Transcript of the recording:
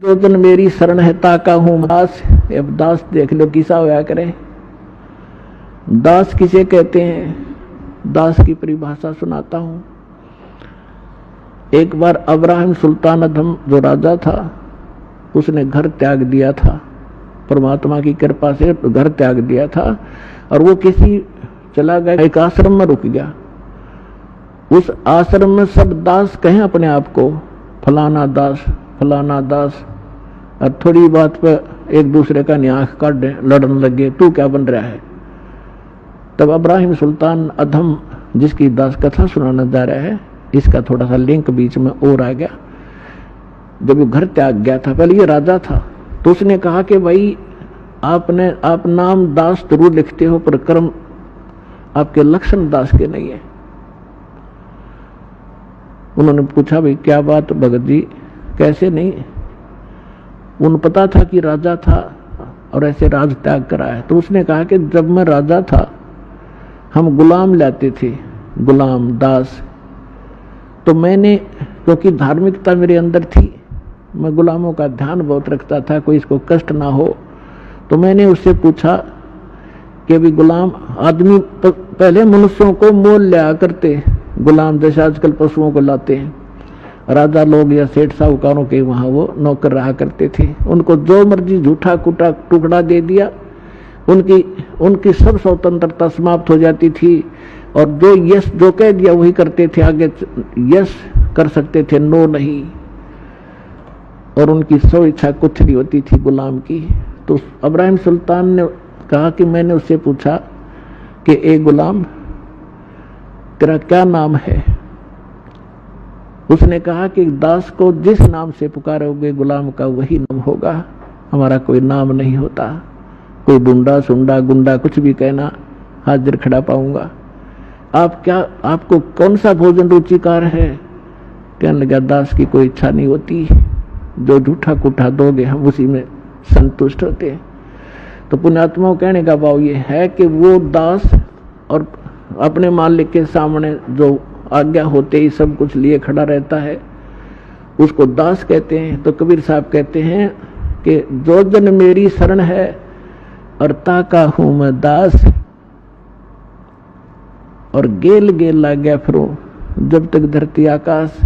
दो दिन मेरी शरण है ताका हूं दास। अब दास देख लो किसा होया करे। दास किसे कहते हैं, दास की परिभाषा सुनाता हूं। एक बार अब्राहिम सुल्तान अधम जो राजा था, उसने घर त्याग दिया था, परमात्मा की कृपा से घर त्याग दिया था और वो किसी चला गया, एक आश्रम में रुक गया। उस आश्रम में सब दास कहें अपने आप को, फलाना दास फलाना दास, और थोड़ी बात पर एक दूसरे का न्याख काट लड़ने लगे, तू क्या बन रहा है। तब अब्राहिम सुल्तान अधम जिसकी दास कथा सुनाने जा रहा है, इसका थोड़ा सा लिंक बीच में और आ गया। जब वो घर त्याग गया था, पहले ये राजा था, तो उसने कहा कि भाई आप नाम दास जरूर लिखते हो पर कर्म आपके लक्षण दास के नहीं है। उन्होंने पूछा भाई क्या बात भगत जी, कैसे नहीं। उन्हें पता था कि राजा था और ऐसे राज त्याग करा है। तो उसने कहा कि जब मैं राजा था हम गुलाम लाते थे, गुलाम दास, तो मैंने, क्योंकि धार्मिकता मेरे अंदर थी, मैं गुलामों का ध्यान बहुत रखता था, कोई इसको कष्ट ना हो, तो मैंने उससे पूछा कि भी गुलाम आदमी पहले मनुष्यों को मोल लिया करते, गुलाम जैसे आजकल पशुओं को लाते हैं, राजा लोग या सेठ साहूकारों के वहां वो नौकर रहा करते थे, उनको जो मर्जी झूठा कुटा टुकड़ा दे दिया, उनकी सब स्वतंत्रता समाप्त हो जाती थी और जो यस जो कह दिया वही करते थे, आगे यस कर सकते थे, नो नहीं, और उनकी सौ इच्छा कुछ नहीं होती थी गुलाम की। तो अब्राहिम सुल्तान ने कहा कि मैंने उससे पूछा कि ए गुलाम तेरा क्या नाम है। उसने कहा कि दास को जिस नाम से पुकारोगे गुलाम का वही नाम होगा, हमारा कोई नाम नहीं होता, कोई बुंडा सुंडा गुंडा कुछ भी कहना हाजिर खड़ा पाऊंगा। आपको कौन सा भोजन रुचिकार है। कहने लगा दास की कोई इच्छा नहीं होती, जो झूठा कुठा दोगे हम उसी में संतुष्ट होते हैं। तो पुण्यात्माओं कहने का भाव ये है कि वो दास और अपने मालिक के सामने जो आज्ञा होते ही सब कुछ लिए खड़ा रहता है, उसको दास कहते हैं। तो कबीर साहब कहते हैं कि जो जन मेरी शरण है और ताका हूं मैं दास, और गेल गेल ला गया फिरो जब तक धरती आकाश।